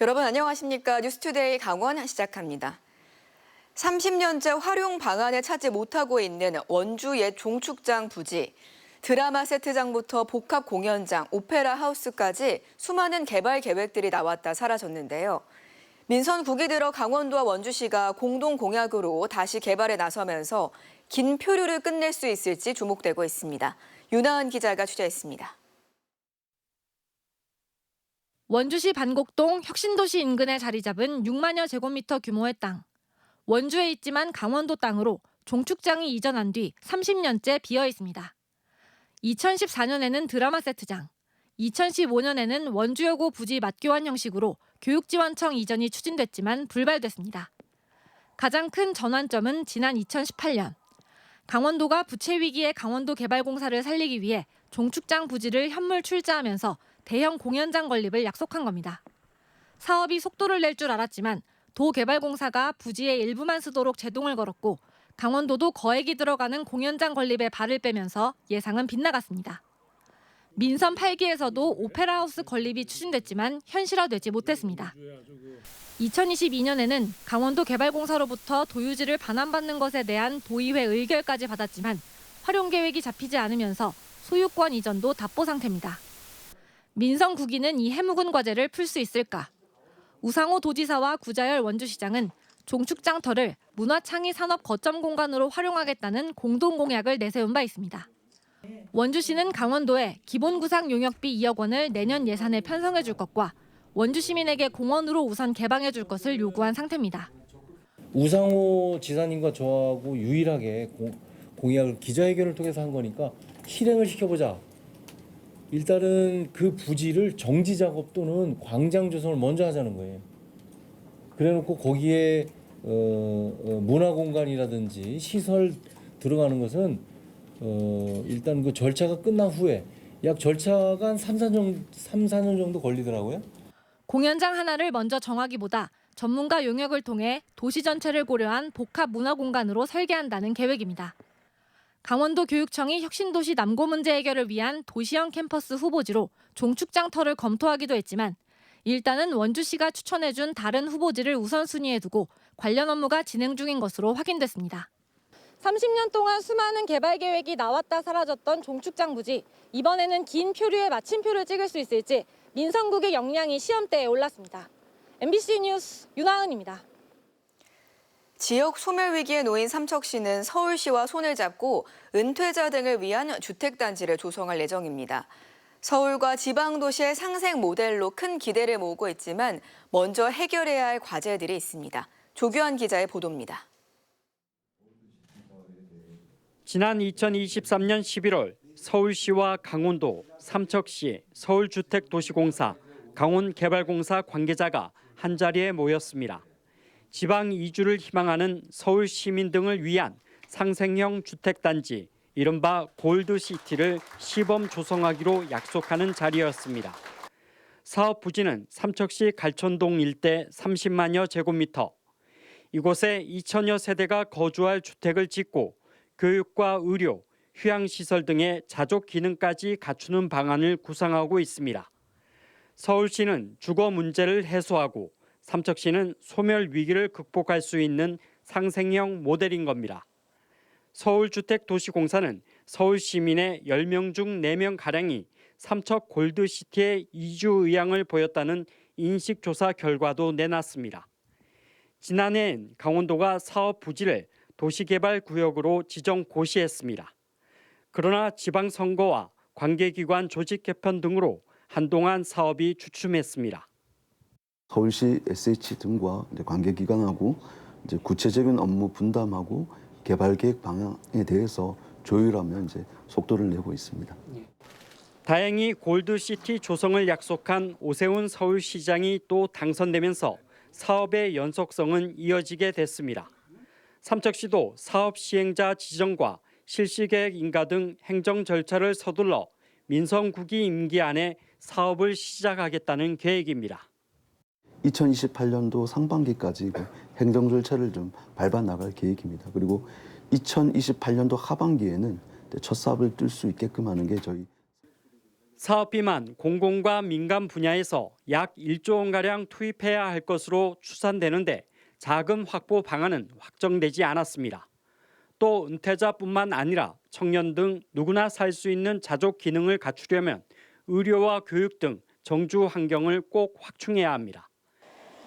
여러분 안녕하십니까? 뉴스투데이 강원 시작합니다. 30년째 활용 방안을 찾지 못하고 있는 원주 옛 종축장 부지. 드라마 세트장부터 복합 공연장, 오페라 하우스까지 수많은 개발 계획들이 나왔다 사라졌는데요. 민선국이 들어 강원도와 원주시가 공동 공약으로 다시 개발에 나서면서 긴 표류를 끝낼 수 있을지 주목되고 있습니다. 윤하은 기자가 취재했습니다. 원주시 반곡동 혁신도시 인근에 자리 잡은 6만여 제곱미터 규모의 땅. 원주에 있지만 강원도 땅으로 종축장이 이전한 뒤 30년째 비어 있습니다. 2014년에는 드라마 세트장, 2015년에는 원주여고 부지 맞교환 형식으로 교육지원청 이전이 추진됐지만 불발됐습니다. 가장 큰 전환점은 지난 2018년. 강원도가 부채 위기의 강원도 개발공사를 살리기 위해 종축장 부지를 현물 출자하면서 대형 공연장 건립을 약속한 겁니다. 사업이 속도를 낼 줄 알았지만 도개발공사가 부지의 일부만 쓰도록 제동을 걸었고 강원도도 거액이 들어가는 공연장 건립에 발을 빼면서 예상은 빗나갔습니다. 민선 8기에서도 오페라하우스 건립이 추진됐지만 현실화되지 못했습니다. 2022년에는 강원도 개발공사로부터 도유지를 반환받는 것에 대한 도의회 의결까지 받았지만 활용 계획이 잡히지 않으면서 소유권 이전도 답보 상태입니다. 민선국이는 이 해묵은 과제를 풀 수 있을까? 우상호 도지사와 구자열 원주시장은 종축장터를 문화창의 산업 거점 공간으로 활용하겠다는 공동 공약을 내세운 바 있습니다. 원주시는 강원도에 기본 구상 용역비 2억 원을 내년 예산에 편성해 줄 것과 원주 시민에게 공원으로 우선 개방해 줄 것을 요구한 상태입니다. 우상호 지사님과 저하고 유일하게 공약을 기자회견을 통해서 한 거니까 실행을 시켜보자. 일단은 그 부지를 정지 작업 또는 광장 조성을 먼저 하자는 거예요. 그래놓고 거기에 문화 공간이라든지 시설 들어가는 것은 일단 그 절차가 끝난 후에 약 절차가 한 3-4년 정도 걸리더라고요. 공연장 하나를 먼저 정하기보다 전문가 용역을 통해 도시 전체를 고려한 복합 문화 공간으로 설계한다는 계획입니다. 강원도 교육청이 혁신도시 남고 문제 해결을 위한 도시형 캠퍼스 후보지로 종축장터를 검토하기도 했지만 일단은 원주시가 추천해준 다른 후보지를 우선순위에 두고 관련 업무가 진행 중인 것으로 확인됐습니다. 30년 동안 수많은 개발 계획이 나왔다 사라졌던 종축장 부지, 이번에는 긴 표류에 마침표를 찍을 수 있을지 민선국의 역량이 시험대에 올랐습니다. MBC 뉴스 윤하은입니다. 지역 소멸 위기에 놓인 삼척시는 서울시와 손을 잡고 은퇴자 등을 위한 주택단지를 조성할 예정입니다. 서울과 지방도시의 상생 모델로 큰 기대를 모으고 있지만 먼저 해결해야 할 과제들이 있습니다. 조규환 기자의 보도입니다. 지난 2023년 11월 서울시와 강원도, 삼척시, 서울주택도시공사, 강원개발공사 관계자가 한자리에 모였습니다. 지방 이주를 희망하는 서울 시민 등을 위한 상생형 주택단지, 이른바 골드시티를 시범 조성하기로 약속하는 자리였습니다. 사업 부지는 삼척시 갈천동 일대 30만여 제곱미터. 이곳에 2천여 세대가 거주할 주택을 짓고 교육과 의료, 휴양시설 등의 자족 기능까지 갖추는 방안을 구상하고 있습니다. 서울시는 주거 문제를 해소하고 삼척시는 소멸 위기를 극복할 수 있는 상생형 모델인 겁니다. 서울주택도시공사는 서울 시민의 10명 중 4명가량이 삼척 골드시티에 이주 의향을 보였다는 인식조사 결과도 내놨습니다. 지난해엔 강원도가 사업 부지를 도시개발구역으로 지정 고시했습니다. 그러나 지방선거와 관계기관 조직 개편 등으로 한동안 사업이 주춤했습니다. 서울시 SH 등과 관계기관하고 구체적인 업무 분담하고 개발 계획 방향에 대해서 조율하며 속도를 내고 있습니다. 다행히 골드시티 조성을 약속한 오세훈 서울시장이 또 당선되면서 사업의 연속성은 이어지게 됐습니다. 삼척시도 사업 시행자 지정과 실시계획 인가 등 행정 절차를 서둘러 민선국이 임기 안에 사업을 시작하겠다는 계획입니다. 2028년도 상반기까지 행정 절차를 좀 밟아 나갈 계획입니다. 그리고 2028년도 하반기에는 첫 사업을 뜰 수 있게끔 하는 게 저희 사업비만 공공과 민간 분야에서 약 1조 원가량 투입해야 할 것으로 추산되는데 자금 확보 방안은 확정되지 않았습니다. 또 은퇴자뿐만 아니라 청년 등 누구나 살 수 있는 자족 기능을 갖추려면 의료와 교육 등 정주 환경을 꼭 확충해야 합니다.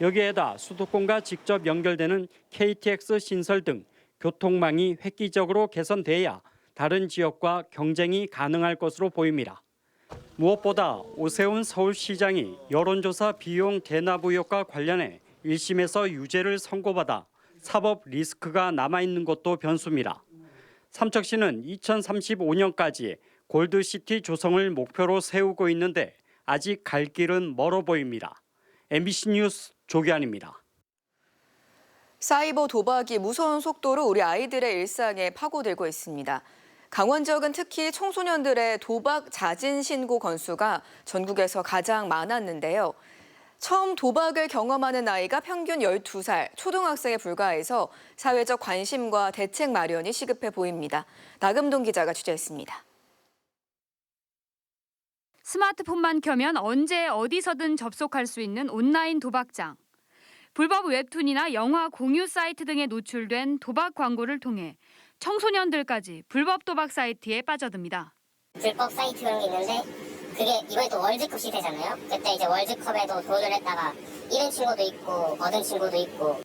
여기에다 수도권과 직접 연결되는 KTX 신설 등 교통망이 획기적으로 개선돼야 다른 지역과 경쟁이 가능할 것으로 보입니다. 무엇보다 오세훈 서울시장이 여론조사 비용 대납 의혹과 관련해 1심에서 유죄를 선고받아 사법 리스크가 남아있는 것도 변수입니다. 삼척시는 2035년까지 골드시티 조성을 목표로 세우고 있는데 아직 갈 길은 멀어 보입니다. MBC 뉴스 조기환입니다. 사이버 도박이 무서운 속도로 우리 아이들의 일상에 파고들고 있습니다. 강원 지역은 특히 청소년들의 도박 자진 신고 건수가 전국에서 가장 많았는데요. 처음 도박을 경험하는 나이가 평균 12살, 초등학생에 불과해서 사회적 관심과 대책 마련이 시급해 보입니다. 나금동 기자가 취재했습니다. 스마트폰만 켜면 언제 어디서든 접속할 수 있는 온라인 도박장. 불법 웹툰이나 영화 공유 사이트 등에 노출된 도박 광고를 통해 청소년들까지 불법 도박 사이트에 빠져듭니다. 불법 사이트 그런 게 있는데 그게 이번에 또 월드컵 시대잖아요. 그때 이제 월드컵에도 도전을 했다가 잃은 친구도 있고 얻은 친구도 있고.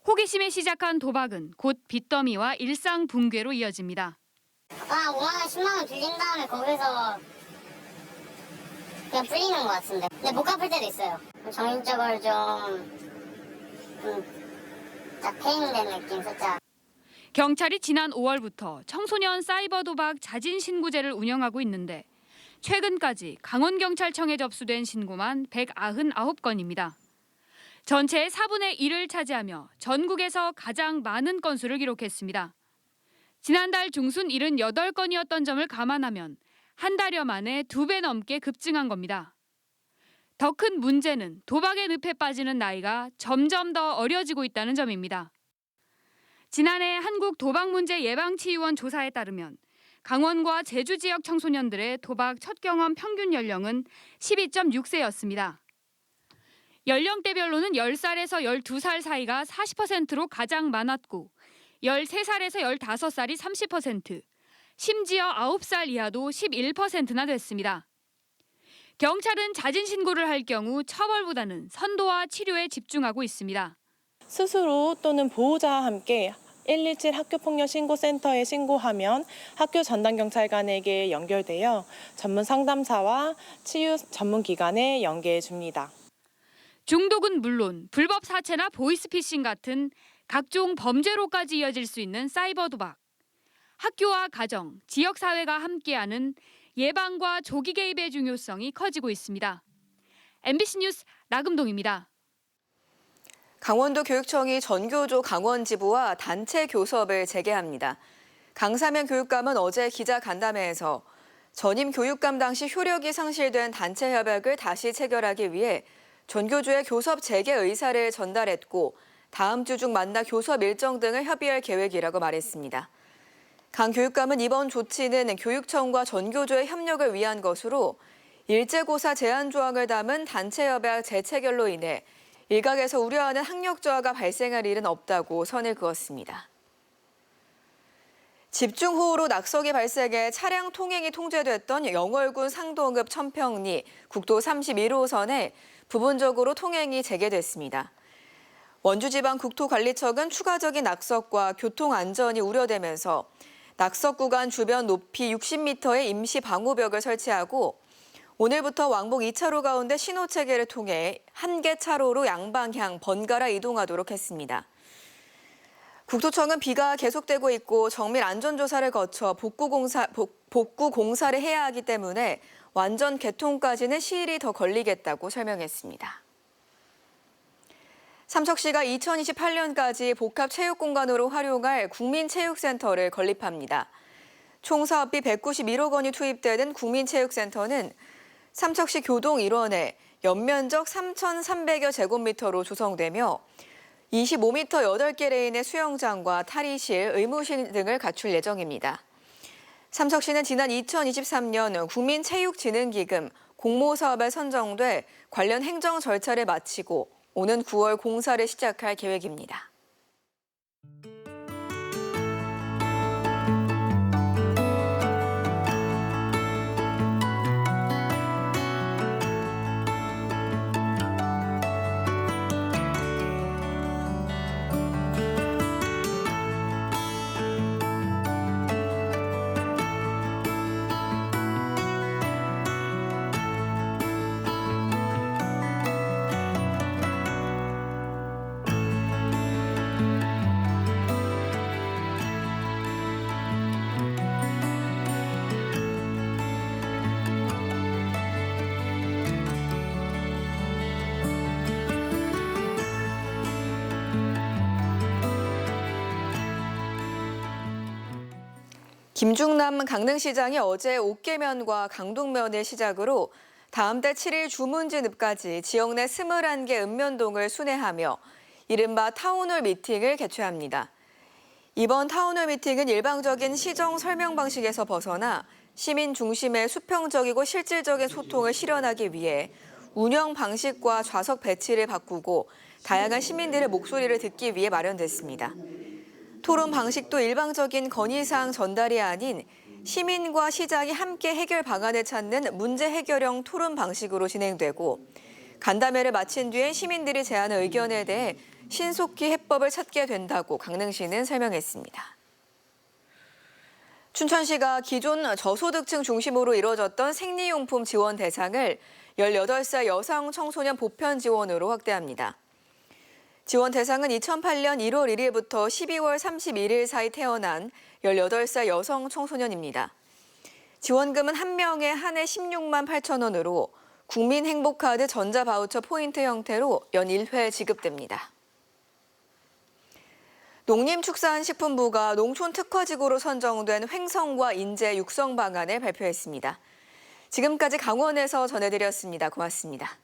호기심에 시작한 도박은 곧 빚더미와 일상 붕괴로 이어집니다. 5만 원, 10만 원 빌린 다음에 거기서 그냥 풀리는 것 같은데. 근데 못 갚을 때도 있어요. 정신적으로 딱 패인된 느낌 살짝. 경찰이 지난 5월부터 청소년 사이버 도박 자진 신고제를 운영하고 있는데 최근까지 강원경찰청에 접수된 신고만 199건입니다. 전체의 4분의 1을 차지하며 전국에서 가장 많은 건수를 기록했습니다. 지난달 중순 78건이었던 점을 감안하면 한 달여 만에 2배 넘게 급증한 겁니다. 더 큰 문제는 도박의 늪에 빠지는 나이가 점점 더 어려지고 있다는 점입니다. 지난해 한국도박문제예방치유원 조사에 따르면 강원과 제주 지역 청소년들의 도박 첫 경험 평균 연령은 12.6세였습니다. 연령대별로는 10살에서 12살 사이가 40%로 가장 많았고 13살에서 15살이 30%, 심지어 9살 이하도 11%나 됐습니다. 경찰은 자진 신고를 할 경우 처벌보다는 선도와 치료에 집중하고 있습니다. 스스로 또는 보호자와 함께 117 학교폭력신고센터에 신고하면 학교 전담경찰관에게 연결되어 전문 상담사와 치유 전문기관에 연계해 줍니다. 중독은 물론 불법 사채나 보이스피싱 같은 각종 범죄로까지 이어질 수 있는 사이버 도박. 학교와 가정, 지역사회가 함께하는 예방과 조기 개입의 중요성이 커지고 있습니다. MBC 뉴스 나금동입니다. 강원도 교육청이 전교조 강원지부와 단체 교섭을 재개합니다. 강사면 교육감은 어제 기자간담회에서 전임 교육감 당시 효력이 상실된 단체 협약을 다시 체결하기 위해 전교조에 교섭 재개 의사를 전달했고 다음 주 중 만나 교섭 일정 등을 협의할 계획이라고 말했습니다. 강 교육감은 이번 조치는 교육청과 전교조의 협력을 위한 것으로 일제고사 제한 조항을 담은 단체 협약 재체결로 인해 일각에서 우려하는 학력 저하가 발생할 일은 없다고 선을 그었습니다. 집중호우로 낙석이 발생해 차량 통행이 통제됐던 영월군 상동읍 천평리 국도 31호선에 부분적으로 통행이 재개됐습니다. 원주지방국토관리청은 추가적인 낙석과 교통안전이 우려되면서 낙석 구간 주변 높이 60m의 임시 방호벽을 설치하고 오늘부터 왕복 2차로 가운데 신호체계를 통해 한 개 차로로 양방향 번갈아 이동하도록 했습니다. 국토청은 비가 계속되고 있고 정밀 안전조사를 거쳐 복구 공사를 해야 하기 때문에 완전 개통까지는 시일이 더 걸리겠다고 설명했습니다. 삼척시가 2028년까지 복합체육공간으로 활용할 국민체육센터를 건립합니다. 총 사업비 191억 원이 투입되는 국민체육센터는 삼척시 교동 일원에 연면적 3,300여 제곱미터로 조성되며 25m 8개 레인의 수영장과 탈의실, 의무실 등을 갖출 예정입니다. 삼석시는 지난 2023년 국민체육진흥기금 공모사업에 선정돼 관련 행정 절차를 마치고 오는 9월 공사를 시작할 계획입니다. 김중남 강릉시장이 어제 옥계면과 강동면을 시작으로 다음 달 7일 주문진읍까지 지역 내 21개 읍면동을 순회하며 이른바 타운홀 미팅을 개최합니다. 이번 타운홀 미팅은 일방적인 시정 설명 방식에서 벗어나 시민 중심의 수평적이고 실질적인 소통을 실현하기 위해 운영 방식과 좌석 배치를 바꾸고 다양한 시민들의 목소리를 듣기 위해 마련됐습니다. 토론 방식도 일방적인 건의사항 전달이 아닌 시민과 시장이 함께 해결 방안을 찾는 문제 해결형 토론 방식으로 진행되고 간담회를 마친 뒤엔 시민들이 제안한 의견에 대해 신속히 해법을 찾게 된다고 강릉시는 설명했습니다. 춘천시가 기존 저소득층 중심으로 이루어졌던 생리용품 지원 대상을 18살 여성 청소년 보편 지원으로 확대합니다. 지원 대상은 2008년 1월 1일부터 12월 31일 사이 태어난 18살 여성 청소년입니다. 지원금은 한 명에 한 해 16만 8천 원으로 국민행복카드 전자바우처 포인트 형태로 연 1회 지급됩니다. 농림축산식품부가 농촌특화지구로 선정된 횡성과 인제 육성 방안을 발표했습니다. 지금까지 강원에서 전해드렸습니다. 고맙습니다.